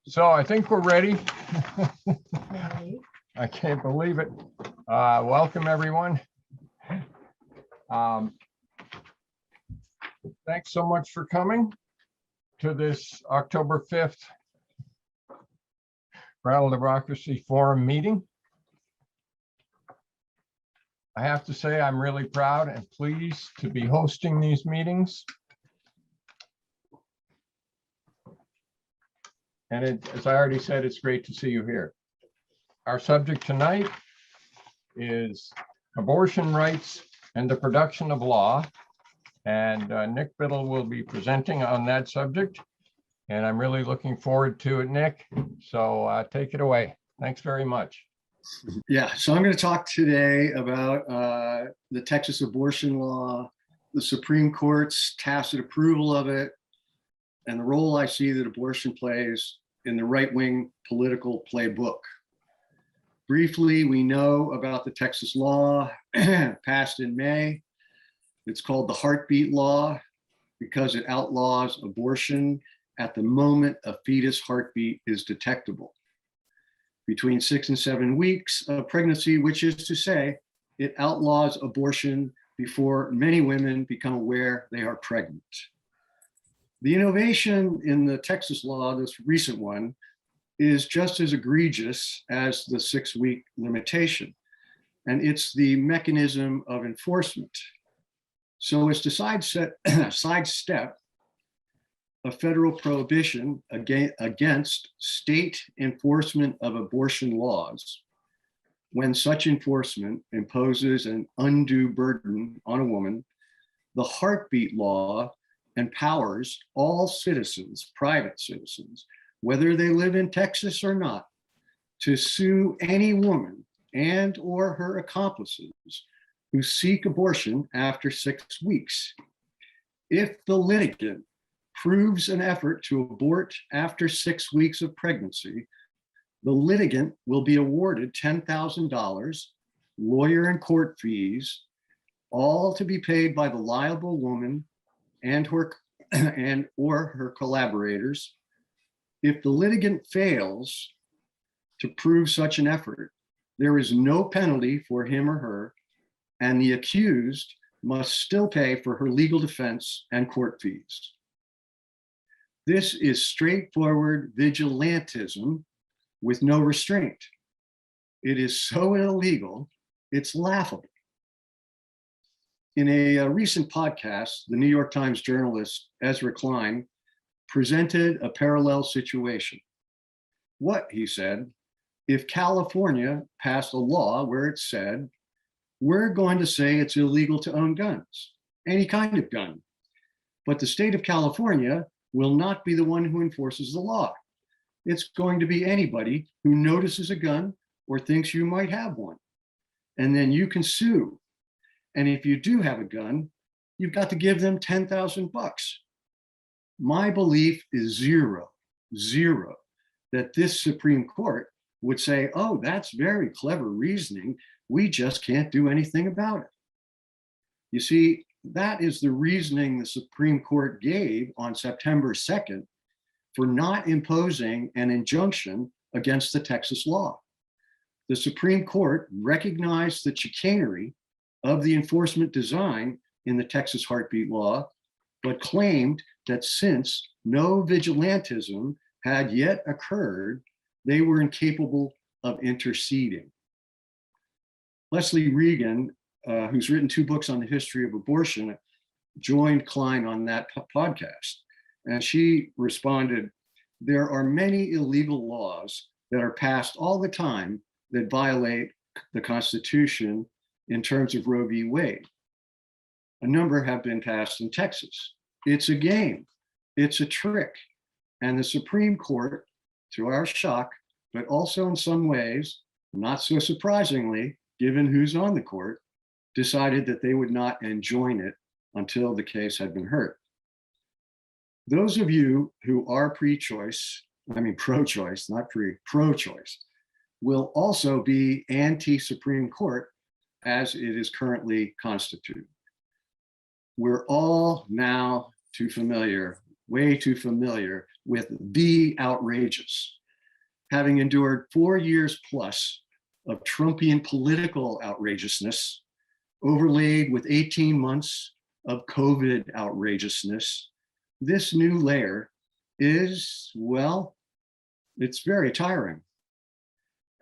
So I think we're ready. I can't believe it. Welcome, everyone. Thanks so much for coming to this October 5th Brattle Democracy Forum meeting. I have to say I'm really proud and pleased to be hosting these meetings. And as I already said, it's great to see you here. Our subject tonight is abortion rights and the production of law. And Nick Biddle will be presenting on that subject. And I'm really looking forward to it, Nick. So take it away. Thanks very much. Yeah, so I'm going to talk today about the Texas abortion law, the Supreme Court's tacit approval of it, and the role I see that abortion plays in the right-wing political playbook. Briefly, we know about the Texas law passed in May. It's called the heartbeat law because it outlaws abortion at the moment a fetus heartbeat is detectable. Between 6 and 7 weeks of pregnancy, which is to say, it outlaws abortion before many women become aware they are pregnant. The innovation in the Texas law, this recent one, is just as egregious as the 6-week limitation, and it's the mechanism of enforcement. So as to sidestep a federal prohibition against state enforcement of abortion laws, when such enforcement imposes an undue burden on a woman, the heartbeat law empowers all citizens, private citizens, whether they live in Texas or not, to sue any woman and or her accomplices who seek abortion after 6 weeks. If the litigant proves an effort to abort after 6 weeks of pregnancy, the litigant will be awarded $10,000, lawyer and court fees, all to be paid by the liable woman and or her collaborators. If the litigant fails to prove such an effort, there is no penalty for him or her, and the accused must still pay for her legal defense and court fees. This is straightforward vigilantism with no restraint. It is so illegal, it's laughable. In a recent podcast, the New York Times journalist Ezra Klein presented a parallel situation. What, he said, if California passed a law where it said, we're going to say it's illegal to own guns, any kind of gun, but the state of California will not be the one who enforces the law. It's going to be anybody who notices a gun or thinks you might have one. And then you can sue. And if you do have a gun, you've got to give them $10,000. My belief is zero, that this Supreme Court would say, oh, that's very clever reasoning. We just can't do anything about it. You see, that is the reasoning the Supreme Court gave on September 2nd for not imposing an injunction against the Texas law. The Supreme Court recognized the chicanery of the enforcement design in the Texas heartbeat law, but claimed that since no vigilantism had yet occurred, they were incapable of interceding. Leslie Regan, who's written 2 books on the history of abortion, joined Klein on that podcast. And she responded, there are many illegal laws that are passed all the time that violate the Constitution in terms of Roe v. Wade. A number have been passed in Texas. It's a game, it's a trick. And the Supreme Court, to our shock, but also in some ways, not so surprisingly, given who's on the court, decided that they would not enjoin it until the case had been heard. Those of you who are pro-choice, not pro-choice, will also be anti-Supreme Court as it is currently constituted. We're all now too familiar way too familiar with the outrageous. Having endured 4 years plus of Trumpian political outrageousness, overlaid with 18 months of COVID outrageousness, this new layer is, well, it's very tiring.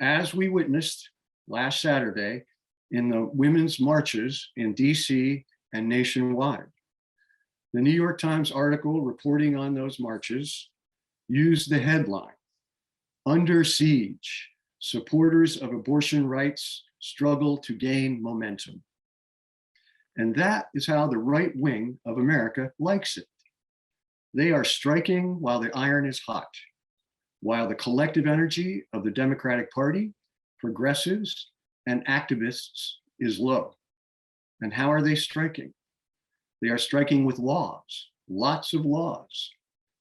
As we witnessed last Saturday in the women's marches in DC and nationwide. The New York Times article reporting on those marches used the headline, "Under Siege, Supporters of Abortion Rights Struggle to Gain Momentum." And that is how the right wing of America likes it. They are striking while the iron is hot, while the collective energy of the Democratic Party, progressives, and activists is low. And how are they striking? They are striking with laws, lots of laws,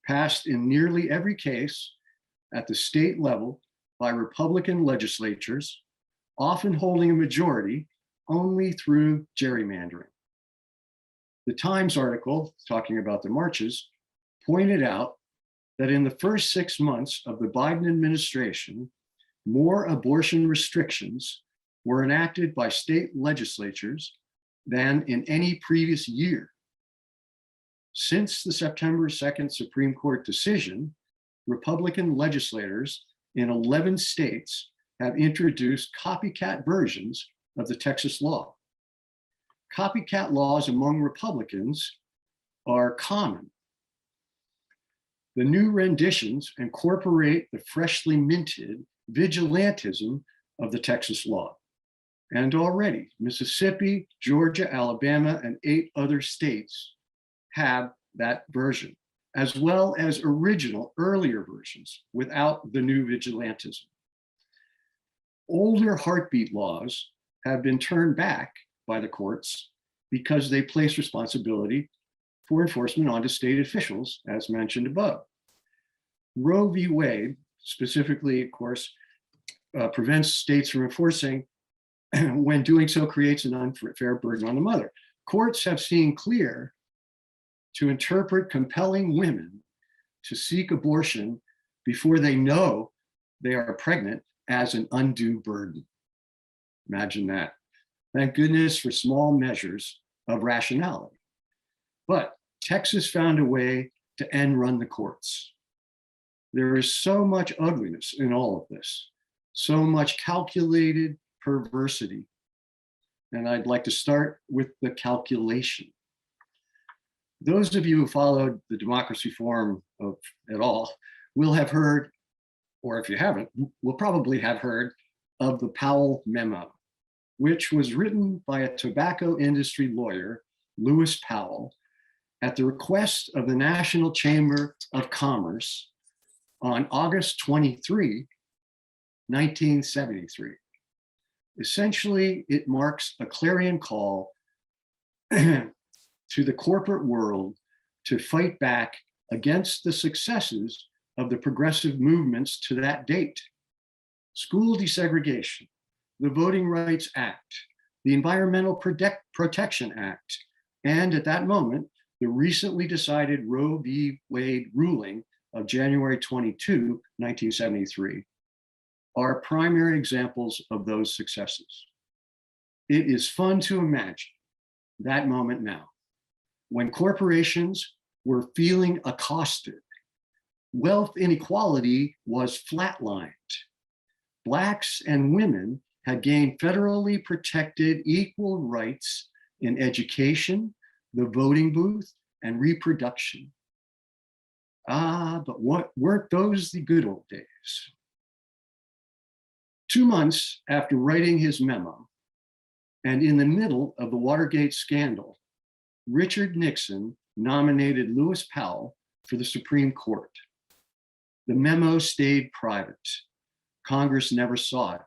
passed in nearly every case at the state level by Republican legislatures, often holding a majority only through gerrymandering. The Times article, talking about the marches, pointed out that in the first 6 months of the Biden administration, more abortion restrictions were enacted by state legislatures than in any previous year. Since the September 2nd Supreme Court decision, Republican legislators in 11 states have introduced copycat versions of the Texas law. Copycat laws among Republicans are common. The new renditions incorporate the freshly minted vigilantism of the Texas law. And already, Mississippi, Georgia, Alabama, and 8 other states have that version, as well as original earlier versions without the new vigilantism. Older heartbeat laws have been turned back by the courts because they place responsibility for enforcement onto state officials, as mentioned above. Roe v. Wade, specifically, of course, prevents states from enforcing when doing so creates an unfair burden on the mother. Courts have seen clear to interpret compelling women to seek abortion before they know they are pregnant as an undue burden. Imagine that. Thank goodness for small measures of rationality. But Texas found a way to end run the courts. There is so much ugliness in all of this, so much calculated perversity. And I'd like to start with the calculation. Those of you who followed the Democracy Forum at all will have heard, or if you haven't, will probably have heard of the Powell Memo, which was written by a tobacco industry lawyer, Lewis Powell, at the request of the National Chamber of Commerce on August 23, 1973. Essentially, it marks a clarion call to the corporate world to fight back against the successes of the progressive movements to that date. School desegregation, the Voting Rights Act, the Environmental Protection Act, and at that moment, the recently decided Roe v. Wade ruling of January 22, 1973, are primary examples of those successes. It is fun to imagine that moment now, when corporations were feeling accosted, wealth inequality was flatlined. Blacks and women had gained federally protected equal rights in education, the voting booth, and reproduction. But weren't those the good old days? 2 months after writing his memo, and in the middle of the Watergate scandal, Richard Nixon nominated Lewis Powell for the Supreme Court. The memo stayed private. Congress never saw it.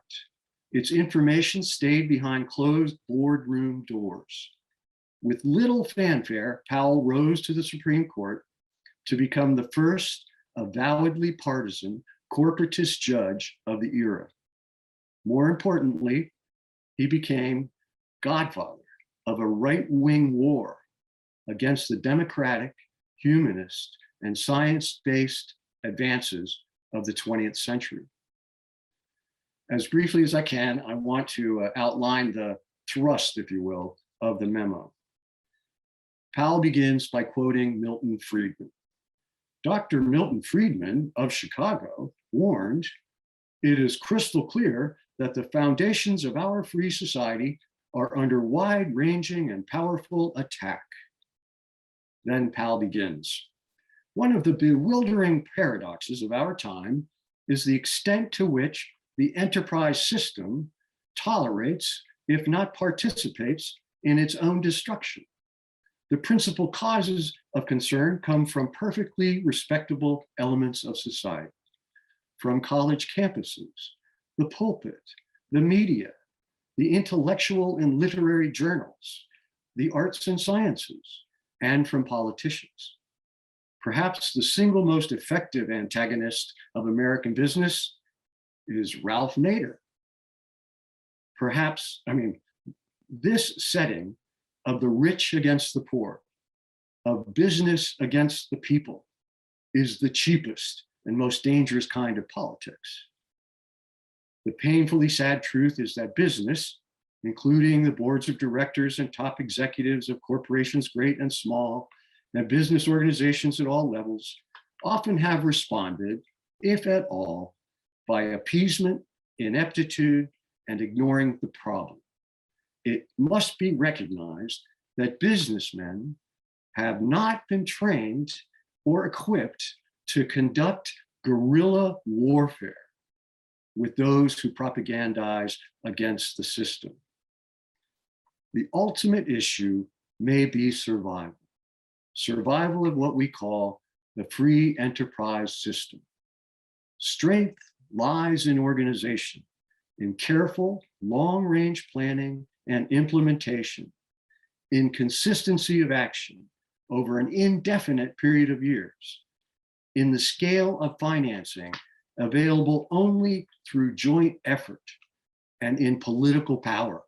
Its information stayed behind closed boardroom doors. With little fanfare, Powell rose to the Supreme Court to become the first avowedly partisan corporatist judge of the era. More importantly, he became godfather of a right-wing war against the democratic, humanist, and science-based advances of the 20th century. As briefly as I can, I want to outline the thrust, if you will, of the memo. Powell begins by quoting Milton Friedman. Dr. Milton Friedman of Chicago warned, "It is crystal clear that the foundations of our free society are under wide-ranging and powerful attack." Then Powell begins. "One of the bewildering paradoxes of our time is the extent to which the enterprise system tolerates, if not participates, in its own destruction. The principal causes of concern come from perfectly respectable elements of society, from college campuses, the pulpit, the media, the intellectual and literary journals, the arts and sciences, and from politicians. Perhaps the single most effective antagonist of American business is Ralph Nader. This setting of the rich against the poor, of business against the people, is the cheapest and most dangerous kind of politics. The painfully sad truth is that business, including the boards of directors and top executives of corporations great and small, and business organizations at all levels, often have responded, if at all, by appeasement, ineptitude, and ignoring the problem. It must be recognized that businessmen have not been trained or equipped to conduct guerrilla warfare with those who propagandize against the system. The ultimate issue may be survival of what we call the free enterprise system. Strength lies in organization, in careful, long-range planning and implementation, in consistency of action over an indefinite period of years, in the scale of financing available only through joint effort, and in political power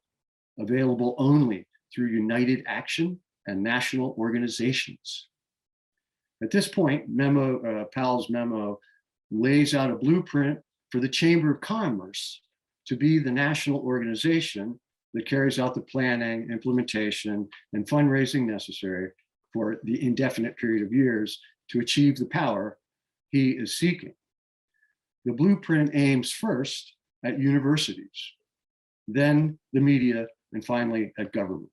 available only through united action and national organizations. At this point, Powell's memo lays out a blueprint for the Chamber of Commerce to be the national organization that carries out the planning, implementation, and fundraising necessary for the indefinite period of years to achieve the power he is seeking. The blueprint aims first at universities, then the media, and finally at government.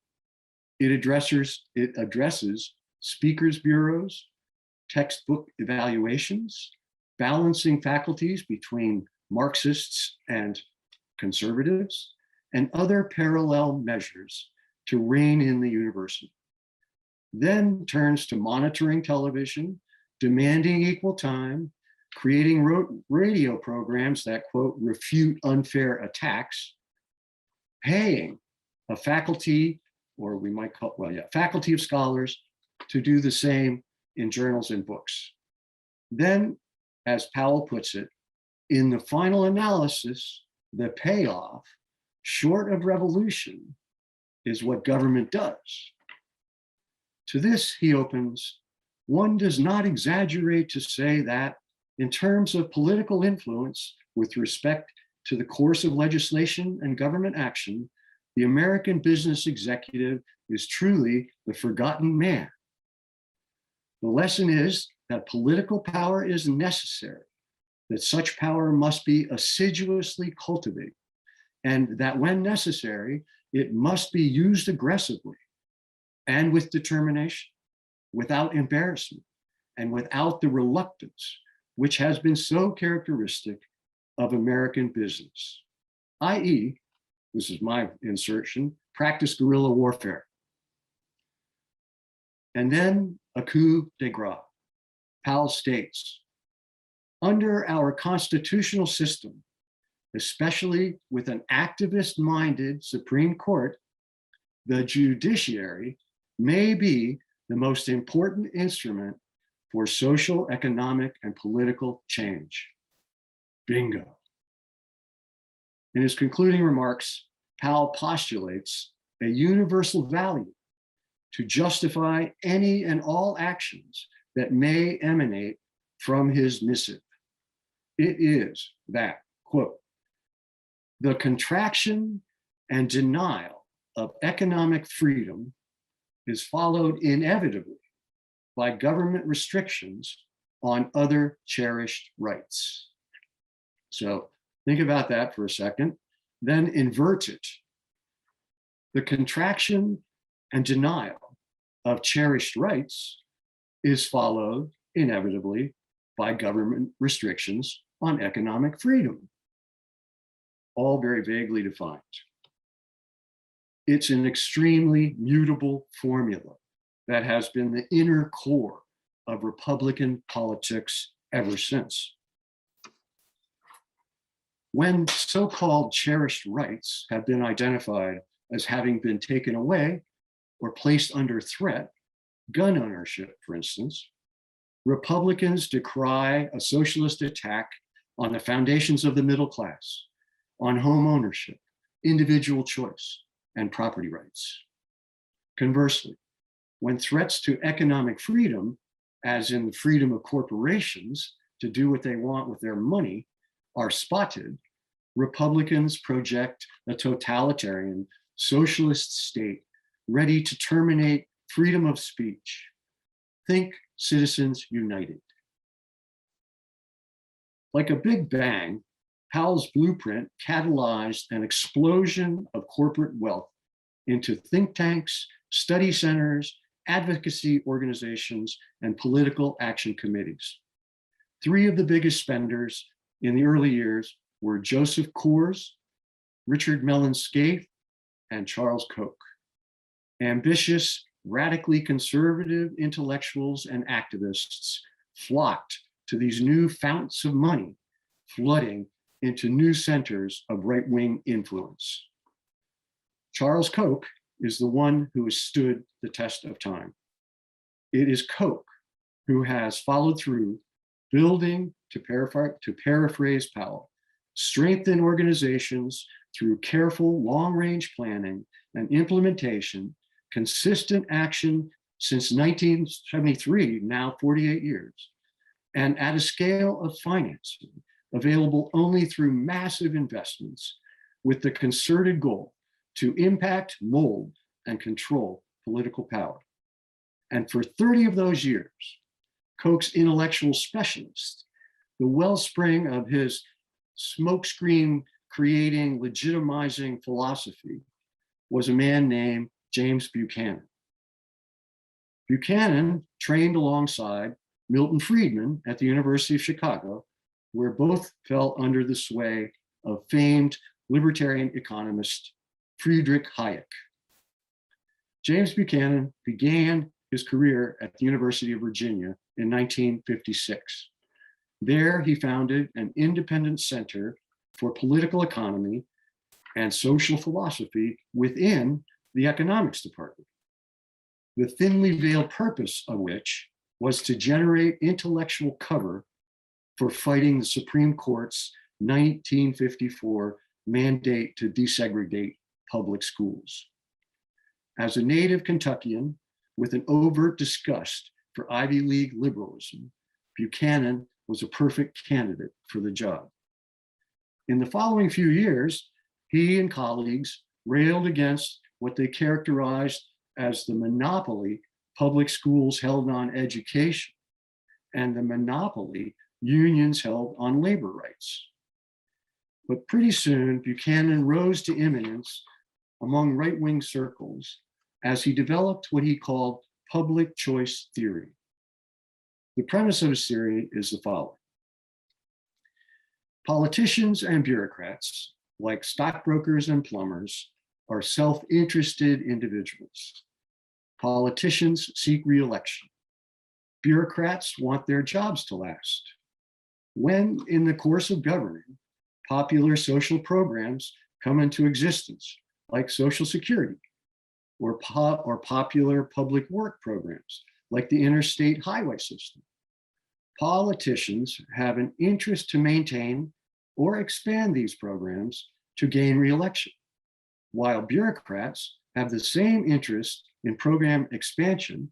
It addresses speakers bureaus, textbook evaluations, balancing faculties between Marxists and conservatives, and other parallel measures to rein in the university. Then turns to monitoring television, demanding equal time, creating radio programs that, quote, refute unfair attacks, paying a faculty, or we might call, faculty of scholars to do the same in journals and books. Then, as Powell puts it, in the final analysis, the payoff, short of revolution, is what government does. To this, he opens, one does not exaggerate to say that in terms of political influence with respect to the course of legislation and government action, the American business executive is truly the forgotten man. The lesson is that political power is necessary, that such power must be assiduously cultivated, and that when necessary, it must be used aggressively and with determination, without embarrassment, and without the reluctance which has been so characteristic of American business, i.e., this is my insertion, practice guerrilla warfare. And then a coup de grace. Powell states, under our constitutional system, especially with an activist-minded Supreme Court, the judiciary may be the most important instrument for social, economic, and political change. Bingo. In his concluding remarks, Powell postulates a universal value to justify any and all actions that may emanate from his missive. It is that, quote, the contraction and denial of economic freedom is followed inevitably by government restrictions on other cherished rights. So think about that for a second, then invert it. The contraction and denial of cherished rights is followed inevitably by government restrictions on economic freedom, all very vaguely defined. It's an extremely mutable formula that has been the inner core of Republican politics ever since. When so-called cherished rights have been identified as having been taken away or placed under threat, gun ownership, for instance, Republicans decry a socialist attack on the foundations of the middle class, on home ownership, individual choice, and property rights. Conversely, when threats to economic freedom, as in the freedom of corporations to do what they want with their money, are spotted, Republicans project a totalitarian socialist state ready to terminate freedom of speech. Think Citizens United. Like a big bang, Powell's blueprint catalyzed an explosion of corporate wealth into think tanks, study centers, advocacy organizations, and political action committees. Three of the biggest spenders in the early years were Joseph Coors, Richard Mellon Scaife, and Charles Koch. Ambitious, radically conservative intellectuals and activists flocked to these new founts of money, flooding into new centers of right-wing influence. Charles Koch is the one who has stood the test of time. It is Koch who has followed through, building, to paraphrase Powell, strengthen organizations through careful long-range planning and implementation, consistent action since 1973, now 48 years, and at a scale of financing available only through massive investments with the concerted goal to impact, mold, and control political power. And for 30 of those years, Koch's intellectual specialist, the wellspring of his smokescreen creating, legitimizing philosophy, was a man named James Buchanan. Buchanan trained alongside Milton Friedman at the University of Chicago, where both fell under the sway of famed libertarian economist Friedrich Hayek. James Buchanan began his career at the University of Virginia in 1956. There, he founded an independent center for political economy and social philosophy within the economics department, the thinly veiled purpose of which was to generate intellectual cover for fighting the Supreme Court's 1954 mandate to desegregate public schools. As a native Kentuckian with an overt disgust for Ivy League liberalism, Buchanan was a perfect candidate for the job. In the following few years, he and colleagues railed against what they characterized as the monopoly public schools held on education and the monopoly unions held on labor rights. But pretty soon, Buchanan rose to eminence among right-wing circles as he developed what he called public choice theory. The premise of his theory is the following. Politicians and bureaucrats, like stockbrokers and plumbers, are self-interested individuals. Politicians seek re-election. Bureaucrats want their jobs to last. When, in the course of governing, popular social programs come into existence, like Social Security, or popular public work programs, like the interstate highway system, politicians have an interest to maintain or expand these programs to gain re-election, while bureaucrats have the same interest in program expansion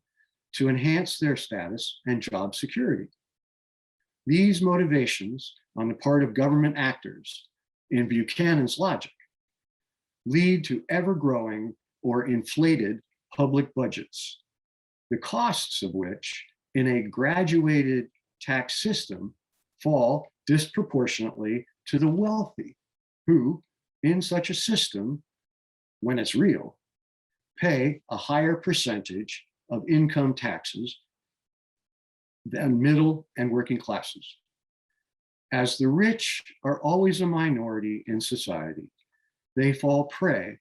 to enhance their status and job security. These motivations on the part of government actors, in Buchanan's logic, lead to ever-growing or inflated public budgets, the costs of which in a graduated tax system fall disproportionately to the wealthy, who, in such a system, when it's real, pay a higher percentage of income taxes than middle and working classes. As the rich are always a minority in society, they fall prey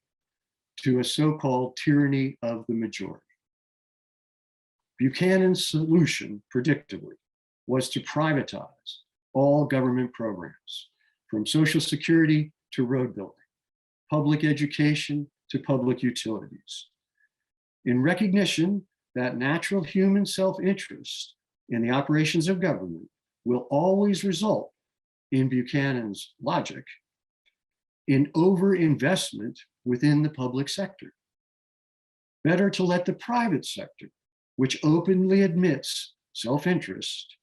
to a so-called tyranny of the majority. Buchanan's solution, predictably, was to privatize all government programs, from Social Security to road building, public education to public utilities. In recognition that natural human self-interest in the operations of government will always result, in Buchanan's logic, in overinvestment within the public sector. Better to let the private sector, which openly admits self-interest,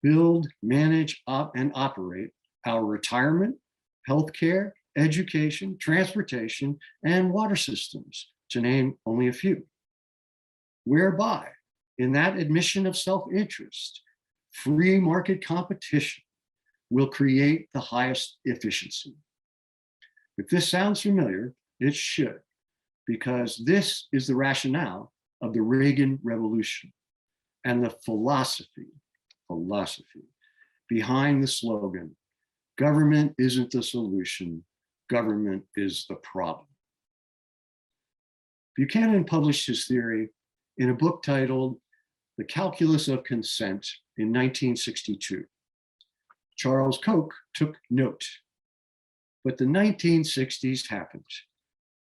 build, manage, and operate our retirement, healthcare, education, transportation, and water systems, to name only a few. Whereby, in that admission of self-interest, free market competition will create the highest efficiency. If this sounds familiar, it should, because this is the rationale of the Reagan Revolution and the philosophy behind the slogan, government isn't the solution, government is the problem. Buchanan published his theory in a book titled The Calculus of Consent in 1962. Charles Koch took note, but the 1960s happened,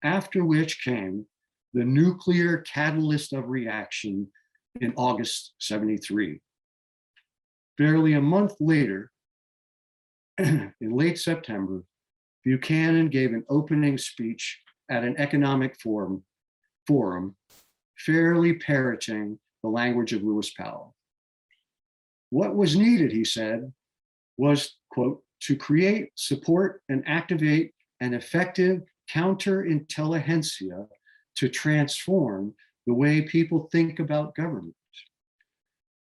after which came the nuclear catalyst of reaction in August '73. Barely a month later, in late September, Buchanan gave an opening speech at an economic forum, fairly parroting the language of Lewis Powell. What was needed, he said, was, quote, to create, support, and activate an effective counterintelligentsia to transform the way people think about government.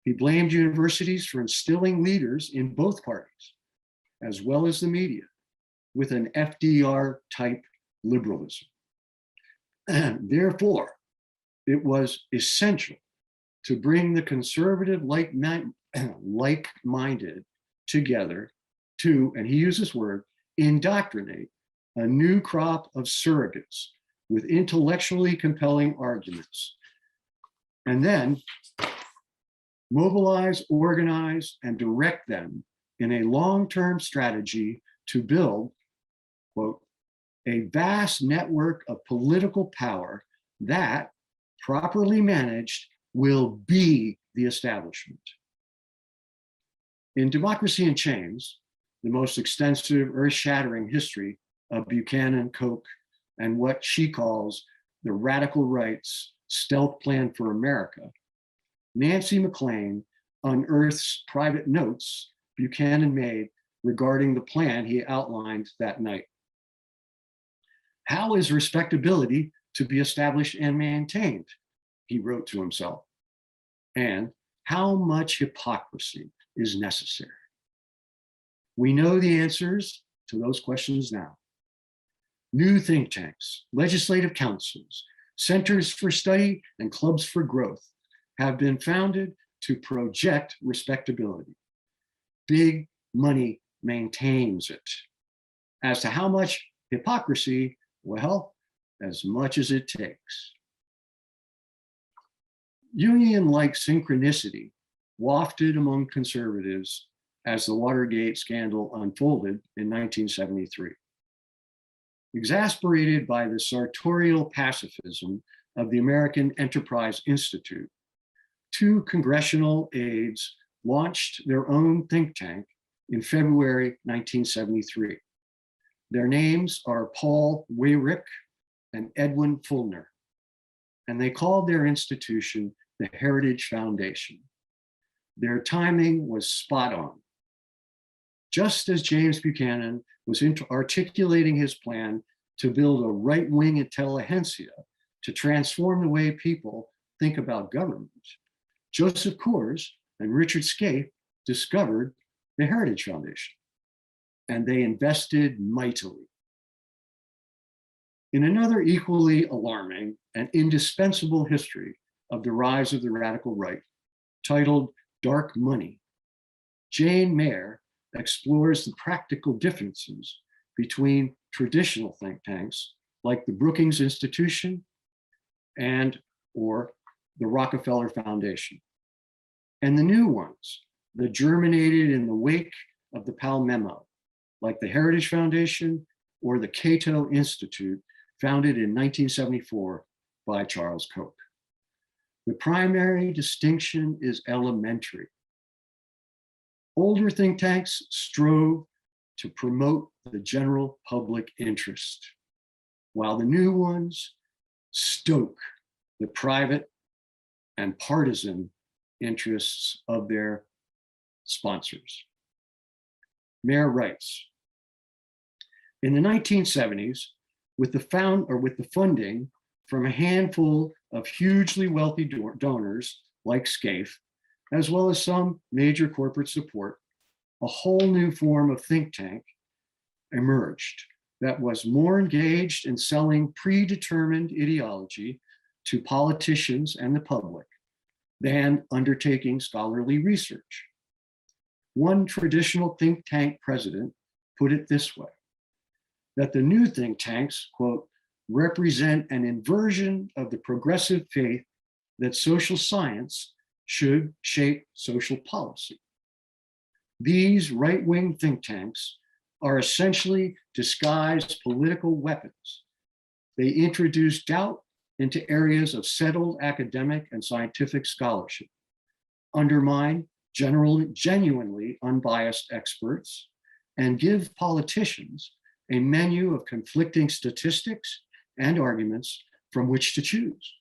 He blamed universities for instilling leaders in both parties, as well as the media, with an FDR-type liberalism. And therefore, it was essential to bring the conservative like-minded together to, and he used this word, indoctrinate a new crop of surrogates with intellectually compelling arguments, and then mobilize, organize, and direct them in a long-term strategy to build, quote, a vast network of political power that, properly managed, will be the establishment. In Democracy in Chains, the most extensive, earth-shattering history of Buchanan, Koch, and what she calls the radical right's stealth plan for America, Nancy McLean unearths private notes Buchanan made regarding the plan he outlined that night. How is respectability to be established and maintained? He wrote to himself. And how much hypocrisy is necessary? We know the answers to those questions now. New think tanks, legislative councils, centers for study, and clubs for growth have been founded to project respectability. Big money maintains it. As to how much hypocrisy, well, as much as it takes. Union-like synchronicity wafted among conservatives as the Watergate scandal unfolded in 1973. Exasperated by the sartorial pacifism of the American Enterprise Institute, two congressional aides launched their own think tank in February 1973. Their names are Paul Weyrich and Edwin Fulner, and they called their institution the Heritage Foundation. Their timing was spot on. Just as James Buchanan was articulating his plan to build a right-wing intelligentsia to transform the way people think about government, Joseph Coors and Richard Scaife discovered the Heritage Foundation, and they invested mightily. In another equally alarming and indispensable history of the rise of the radical right, titled Dark Money, Jane Mayer explores the practical differences between traditional think tanks like the Brookings Institution and or the Rockefeller Foundation, and the new ones that germinated in the wake of the Powell Memo, like the Heritage Foundation or the Cato Institute, founded in 1974 by Charles Koch. The primary distinction is elementary. Older think tanks strove to promote the general public interest, while the new ones stoke the private and partisan interests of their sponsors. Mayer writes, in the 1970s, with the funding from a handful of hugely wealthy donors like Scaife, as well as some major corporate support, a whole new form of think tank emerged that was more engaged in selling predetermined ideology to politicians and the public than undertaking scholarly research. One traditional think tank president put it this way, that the new think tanks, quote, represent an inversion of the progressive faith that social science should shape social policy. These right-wing think tanks are essentially disguised political weapons. They introduce doubt into areas of settled academic and scientific scholarship, undermine genuinely unbiased experts, and give politicians a menu of conflicting statistics and arguments from which to choose.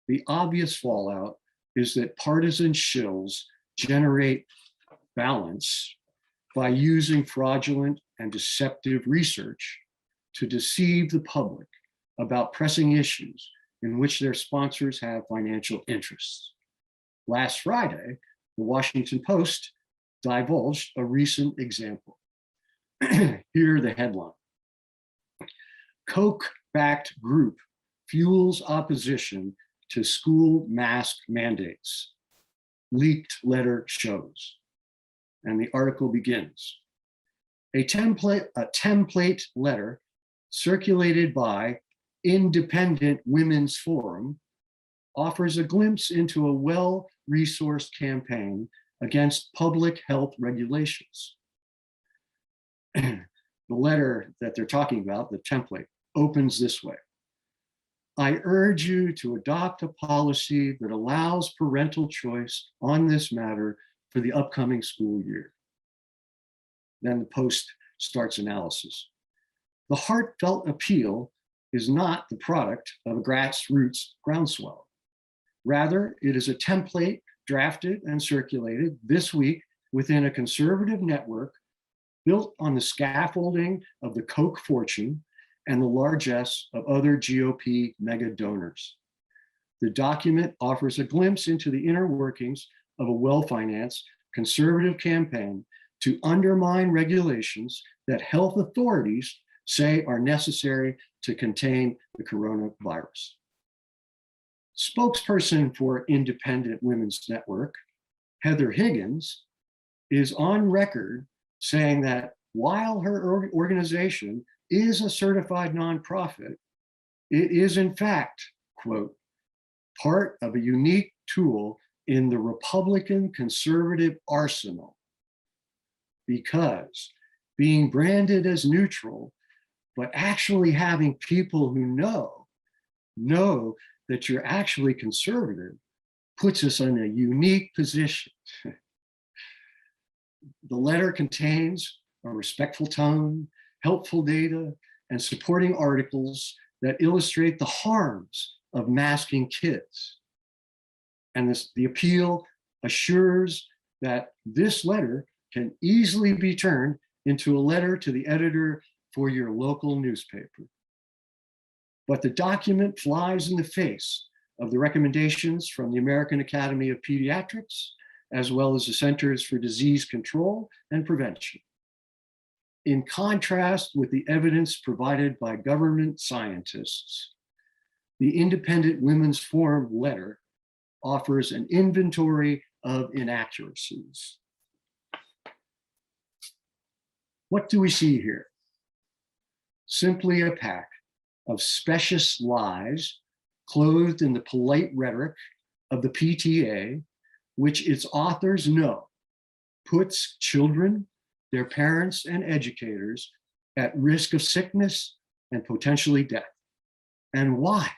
The obvious fallout is that partisan shills generate balance by using fraudulent and deceptive research to deceive the public about pressing issues in which their sponsors have financial interests. Last Friday, the Washington Post divulged a recent example. Here the headline. Koch-backed group fuels opposition to school mask mandates. Leaked letter shows. And the article begins. A template letter circulated by Independent Women's Forum offers a glimpse into a well-resourced campaign against public health regulations. The letter that they're talking about, the template, opens this way. I urge you to adopt a policy that allows parental choice on this matter for the upcoming school year. Then the Post starts analysis. The heartfelt appeal is not the product of a grassroots groundswell. Rather, it is a template drafted and circulated this week within a conservative network built on the scaffolding of the Koch fortune and the largesse of other GOP mega donors. The document offers a glimpse into the inner workings of a well-financed conservative campaign to undermine regulations that health authorities say are necessary to contain the coronavirus. Spokesperson for Independent Women's Network, Heather Higgins, is on record saying that while her organization is a certified nonprofit, it is in fact, quote, part of a unique tool in the Republican conservative arsenal, because being branded as neutral, but actually having people who know that you're actually conservative puts us in a unique position. The letter contains a respectful tone, helpful data, and supporting articles that illustrate the harms of masking kids. And the appeal assures that this letter can easily be turned into a letter to the editor for your local newspaper. But the document flies in the face of the recommendations from the American Academy of Pediatrics, as well as the Centers for Disease Control and Prevention. In contrast with the evidence provided by government scientists, the Independent Women's Forum letter offers an inventory of inaccuracies. What do we see here? Simply a pack of specious lies clothed in the polite rhetoric of the PTA, which its authors know puts children, their parents, and educators at risk of sickness and potentially death. And why?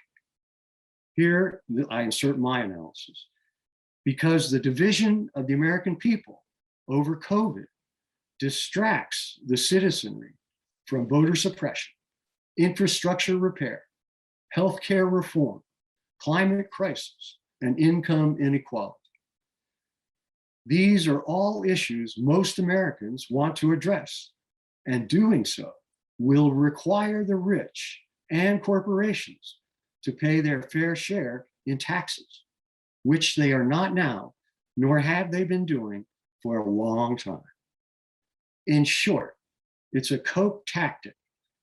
Here, I insert my analysis. Because the division of the American people over COVID distracts the citizenry from voter suppression, infrastructure repair, healthcare reform, climate crisis, and income inequality. These are all issues most Americans want to address, and doing so will require the rich and corporations to pay their fair share in taxes, which they are not now, nor have they been doing for a long time. In short, it's a Koch tactic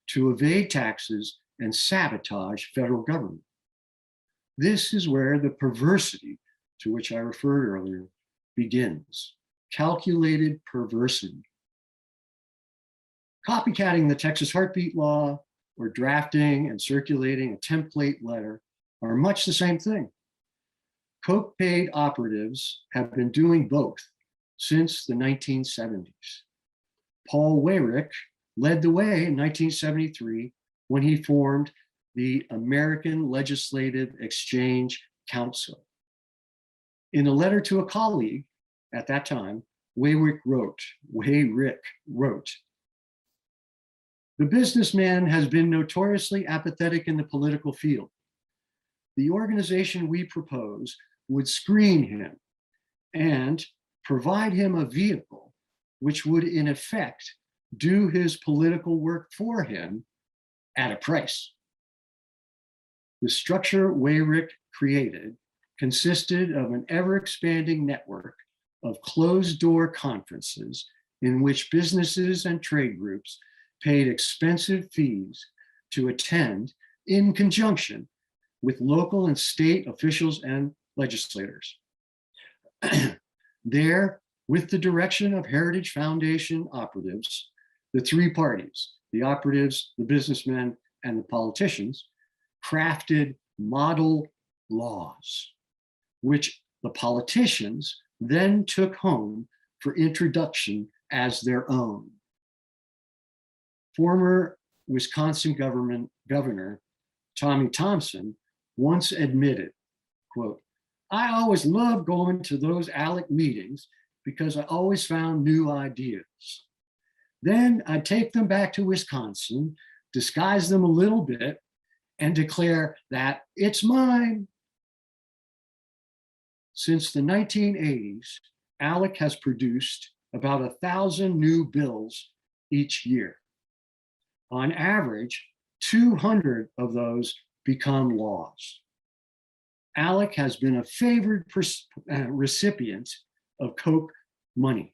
to evade taxes and sabotage federal government. This is where the perversity to which I referred earlier begins, calculated perversity. Copycatting the Texas heartbeat law or drafting and circulating a template letter are much the same thing. Koch paid operatives have been doing both since the 1970s. Paul Weyrich led the way in 1973 when he formed the American Legislative Exchange Council. In a letter to a colleague at that time, Weyrich wrote, "The businessman has been notoriously apathetic in the political field. The organization we propose would screen him and provide him a vehicle which would in effect do his political work for him at a price." The structure Weyrich created consisted of an ever-expanding network of closed-door conferences in which businesses and trade groups paid expensive fees to attend in conjunction with local and state officials and legislators. There, with the direction of Heritage Foundation operatives, the three parties, the operatives, the businessmen, and the politicians, crafted model laws, which the politicians then took home for introduction as their own. Former Wisconsin Governor Tommy Thompson once admitted, quote, "I always loved going to those ALEC meetings because I always found new ideas. Then I'd take them back to Wisconsin, disguise them a little bit, and declare that it's mine." Since the 1980s, ALEC has produced about 1,000 new bills each year. On average, 200 of those become laws. ALEC has been a favored recipient of Koch money.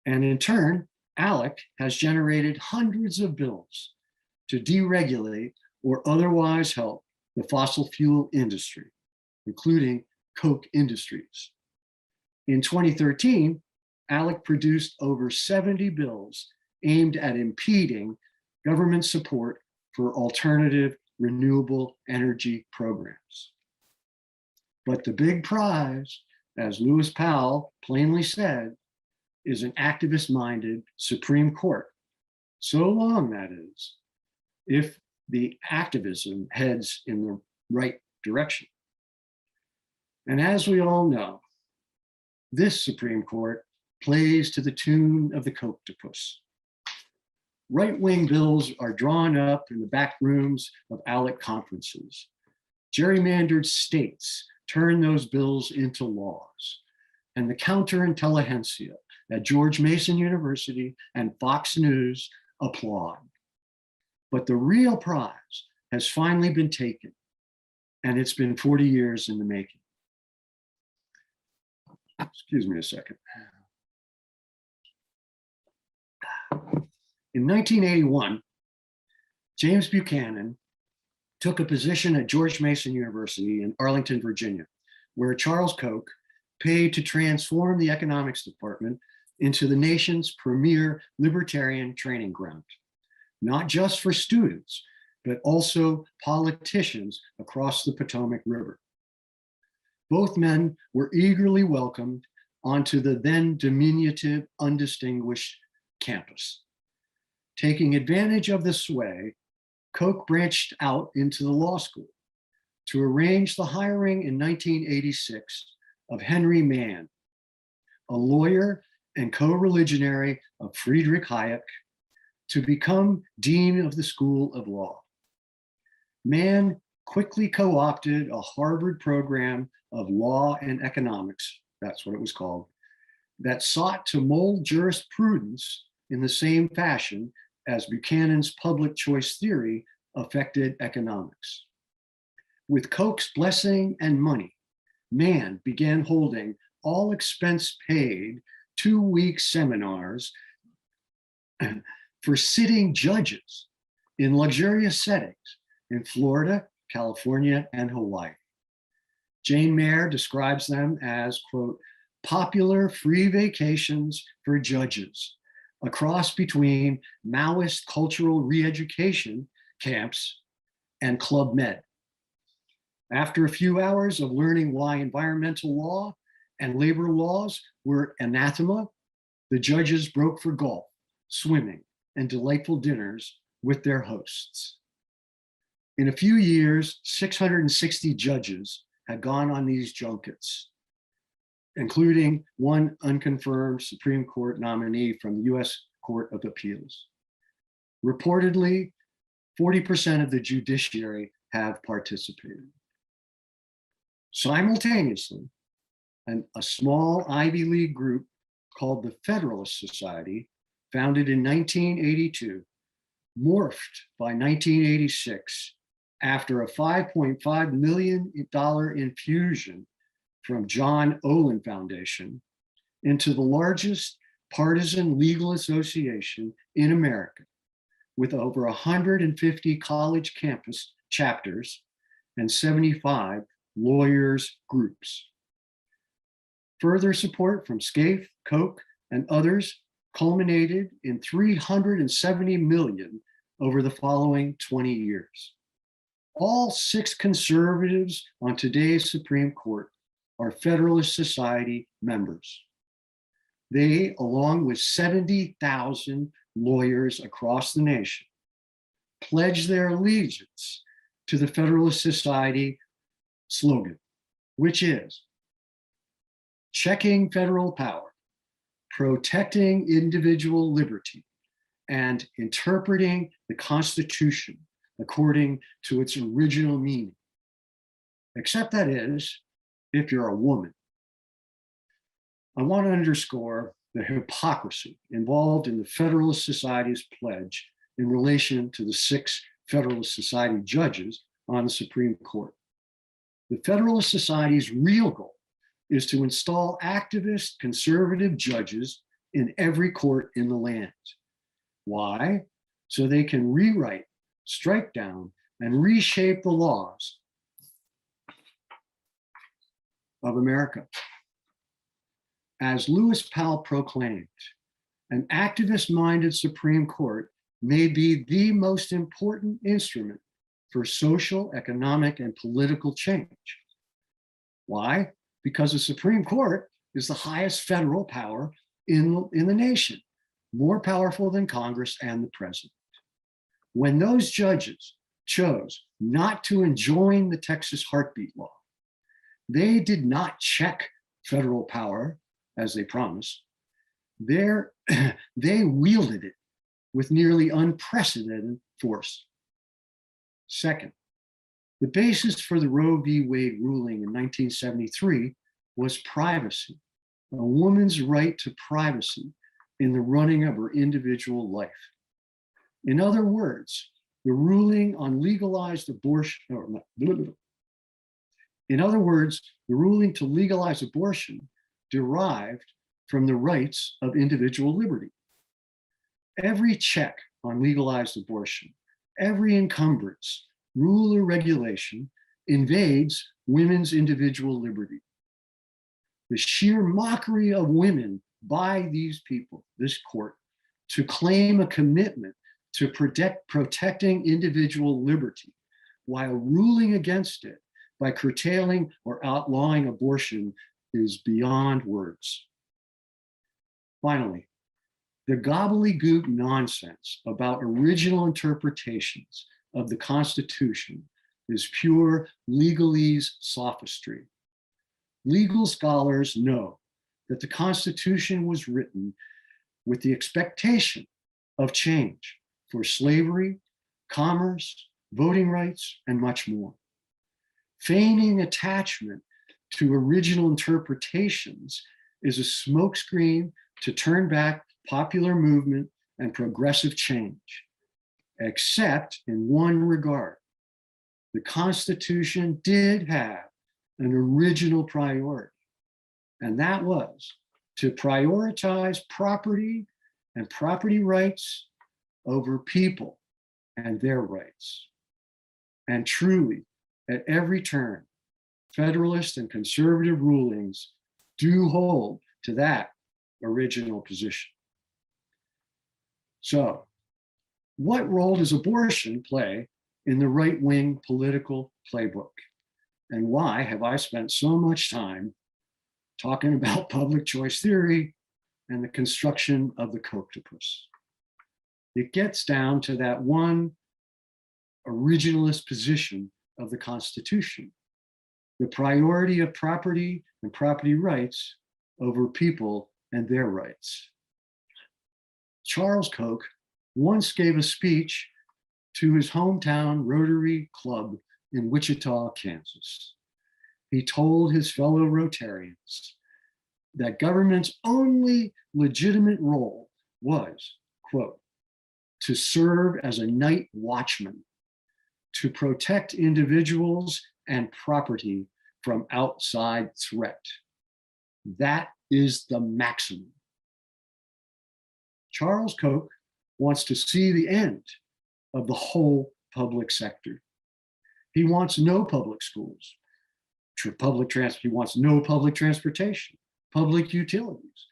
And in turn, ALEC has generated hundreds of bills to deregulate or otherwise help the fossil fuel industry, including Koch Industries. In 2013, ALEC produced over 70 bills aimed at impeding government support for alternative renewable energy programs. But the big prize, as Lewis Powell plainly said, is an activist-minded Supreme Court. So long, that is, if the activism heads in the right direction. And as we all know, this Supreme Court plays to the tune of the Kochtopus. Right-wing bills are drawn up in the back rooms of ALEC conferences. Gerrymandered states turn those bills into laws. And the counterintelligentsia at George Mason University and Fox News applaud. But the real prize has finally been taken, and it's been 40 years in the making. Excuse me a second. In 1981, James Buchanan took a position at George Mason University in Arlington, Virginia, where Charles Koch paid to transform the economics department into the nation's premier libertarian training ground, not just for students, but also politicians across the Potomac River. Both men were eagerly welcomed onto the then diminutive, undistinguished campus. Taking advantage of the sway, Koch branched out into the law school to arrange the hiring in 1986 of Henry Mann, a lawyer and co-religionary of Friedrich Hayek, to become dean of the School of Law. Mann quickly co-opted a Harvard program of law and economics, that's what it was called, that sought to mold jurisprudence in the same fashion as Buchanan's public choice theory affected economics. With Koch's blessing and money, Mann began holding all expense paid 2-week seminars for sitting judges in luxurious settings in Florida, California, and Hawaii. Jane Mayer describes them as, quote, popular free vacations for judges, a cross between Maoist cultural re-education camps and Club Med. After a few hours of learning why environmental law and labor laws were anathema, the judges broke for golf, swimming, and delightful dinners with their hosts. In a few years, 660 judges had gone on these junkets, including one unconfirmed Supreme Court nominee from the US Court of Appeals. Reportedly, 40% of the judiciary have participated. Simultaneously, a small Ivy League group called the Federalist Society, founded in 1982, morphed by 1986 after a $5.5 million infusion from John Olin Foundation into the largest partisan legal association in America, with over 150 college campus chapters and 75 lawyers groups. Further support from Scaife, Koch, and others culminated in $370 million over the following 20 years. All 6 conservatives on today's Supreme Court are Federalist Society members. They, along with 70,000 lawyers across the nation, pledge their allegiance to the Federalist Society slogan, which is checking federal power, protecting individual liberty, and interpreting the Constitution according to its original meaning, except that is, if you're a woman. I want to underscore the hypocrisy involved in the Federalist Society's pledge in relation to the 6 Federalist Society judges on the Supreme Court. The Federalist Society's real goal is to install activist conservative judges in every court in the land. Why? So they can rewrite, strike down, and reshape the laws of America. As Lewis Powell proclaimed, an activist-minded Supreme Court may be the most important instrument for social, economic, and political change. Why? Because the Supreme Court is the highest federal power in the nation, more powerful than Congress and the president. When those judges chose not to enjoin the Texas heartbeat law, they did not check federal power as they promised. They wielded it with nearly unprecedented force. Second, The basis for the Roe v. Wade ruling in 1973 was privacy, a woman's right to privacy in the running of her individual life. In other words, the ruling on legalized abortion, in other words, the ruling to legalize abortion derived from the rights of individual liberty. Every check on legalized abortion, every encumbrance, rule or regulation invades women's individual liberty. The sheer mockery of women by these people, this court, to claim a commitment to protecting individual liberty while ruling against it by curtailing or outlawing abortion is beyond words. Finally, the gobbledygook nonsense about original interpretations of the Constitution is pure legalese sophistry. Legal scholars know that the Constitution was written with the expectation of change for slavery, commerce, voting rights, and much more. Feigning attachment to original interpretations is a smokescreen to turn back popular movement and progressive change, except in one regard. The Constitution did have an original priority, and that was to prioritize property and property rights over people and their rights. And truly, at every turn, Federalist and conservative rulings do hold to that original position. So, what role does abortion play in the right-wing political playbook? And why have I spent so much time talking about public choice theory and the construction of the coctopus? It gets down to that one originalist position of the Constitution, the priority of property and property rights over people and their rights. Charles Koch once gave a speech to his hometown Rotary Club in Wichita, Kansas. He told his fellow Rotarians that government's only legitimate role was, quote, to serve as a night watchman, to protect individuals and property from outside threat. That is the maximum. Charles Koch wants to see the end of the whole public sector. He wants no public schools, he wants no public transportation, public utilities,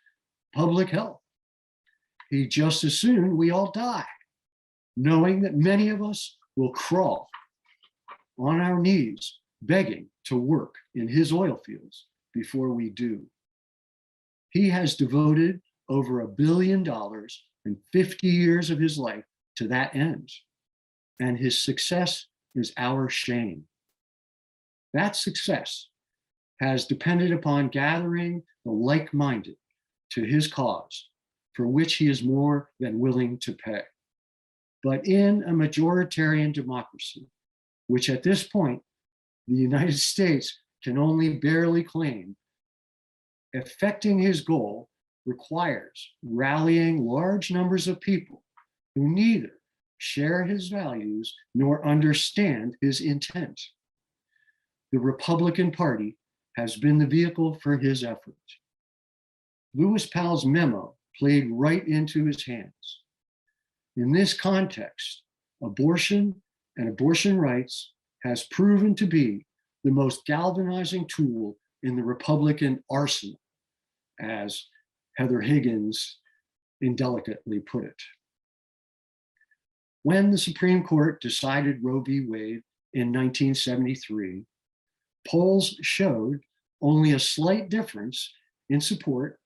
public health. He'd just as soon we all die, knowing that many of us will crawl on our knees, begging to work in his oil fields before we do. He has devoted over $1 billion in 50 years of his life to that end, and his success is our shame. That success has depended upon gathering the like-minded to his cause, for which he is more than willing to pay. But in a majoritarian democracy, which at this point, the United States can only barely claim, effecting his goal requires rallying large numbers of people who neither share his values nor understand his intent. The Republican Party has been the vehicle for his effort. Lewis Powell's memo played right into his hands. In this context, abortion and abortion rights has proven to be the most galvanizing tool in the Republican arsenal, as Heather Higgins indelicately put it. When the Supreme Court decided Roe v. Wade in 1973, polls showed only a slight difference in support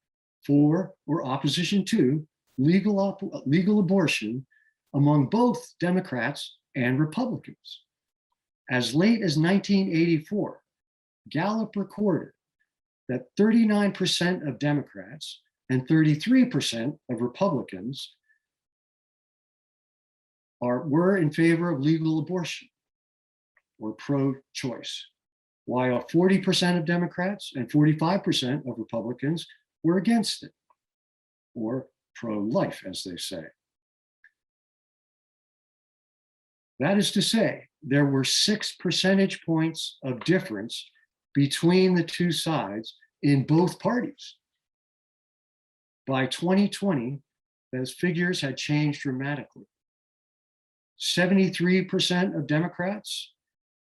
for or opposition to legal abortion among both Democrats and Republicans. As late as 1984, Gallup recorded that 39% of Democrats and 33% of Republicans were in favor of legal abortion. or pro-choice, while 40% of Democrats and 45% of Republicans were against it, or pro-life, as they say. That is to say, there were 6 percentage points of difference between the two sides in both parties. By 2020, those figures had changed dramatically. 73% of Democrats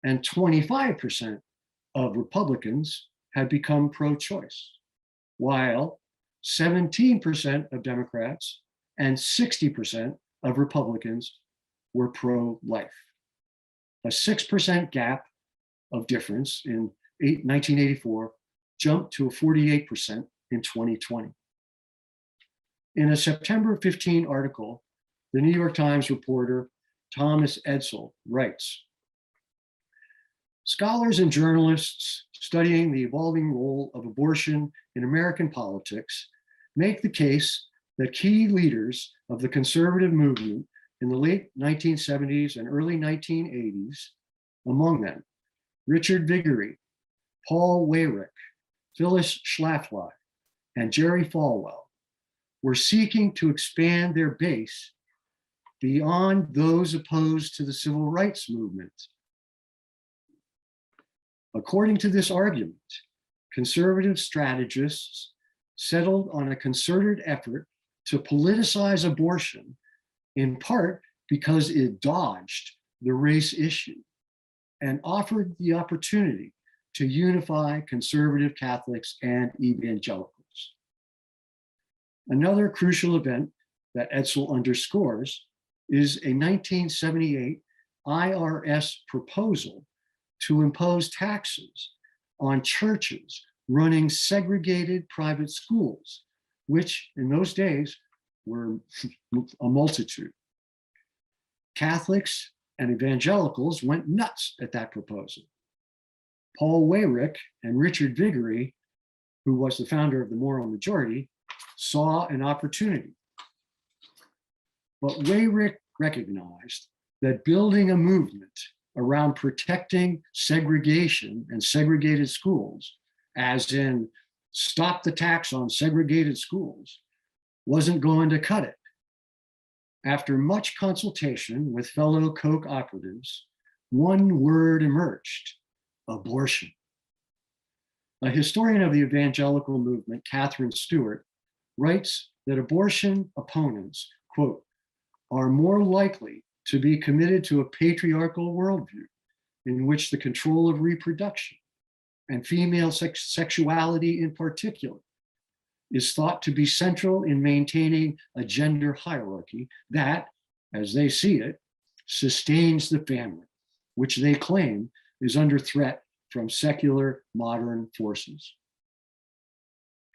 and 25% of Republicans had become pro-choice, while 17% of Democrats and 60% of Republicans were pro-life. A 6% gap of difference in 1984 jumped to a 48% in 2020. In a September 15 article, the New York Times reporter Thomas Edsall writes, "Scholars and journalists studying the evolving role of abortion in American politics make the case that key leaders of the conservative movement in the late 1970s and early 1980s, among them Richard Viguerie, Paul Weyrich, Phyllis Schlafly, and Jerry Falwell, were seeking to expand their base beyond those opposed to the civil rights movement. According to this argument, conservative strategists settled on a concerted effort to politicize abortion, in part because it dodged the race issue and offered the opportunity to unify conservative Catholics and evangelicals. Another crucial event that Edsall underscores is a 1978 IRS proposal to impose taxes on churches running segregated private schools, which in those days were a multitude. Catholics and evangelicals went nuts at that proposal. Paul Weyrich and Richard Viguerie, who was the founder of the Moral Majority, saw an opportunity. But Weyrich recognized that building a movement around protecting segregation and segregated schools, as in stop the tax on segregated schools, wasn't going to cut it. After much consultation with fellow Koch operatives, one word emerged: abortion. A historian of the evangelical movement, Catherine Stewart, writes that abortion opponents, quote, are more likely to be committed to a patriarchal worldview in which the control of reproduction and female sexuality in particular is thought to be central in maintaining a gender hierarchy that, as they see it, sustains the family, which they claim is under threat from secular modern forces.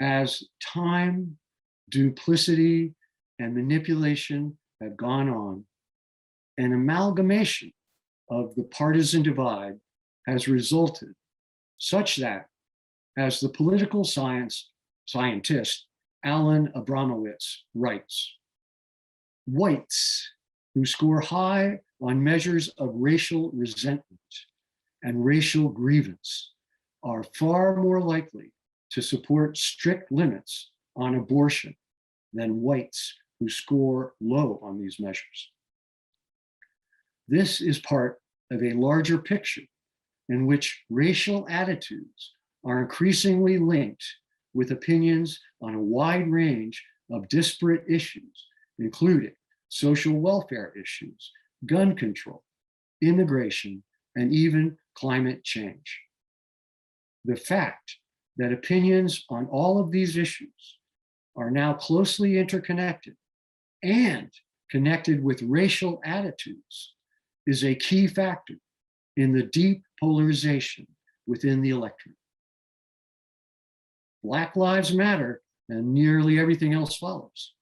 As time, duplicity, and manipulation have gone on, an amalgamation of the partisan divide has resulted, such that, as the political scientist Alan Abramowitz writes, whites who score high on measures of racial resentment and racial grievance are far more likely to support strict limits on abortion than whites who score low on these measures. This is part of a larger picture in which racial attitudes are increasingly linked with opinions on a wide range of disparate issues, including social welfare issues, gun control, immigration, and even climate change. The fact that opinions on all of these issues are now closely interconnected and connected with racial attitudes is a key factor in the deep polarization within the electorate. Black Lives Matter, and nearly everything else follows.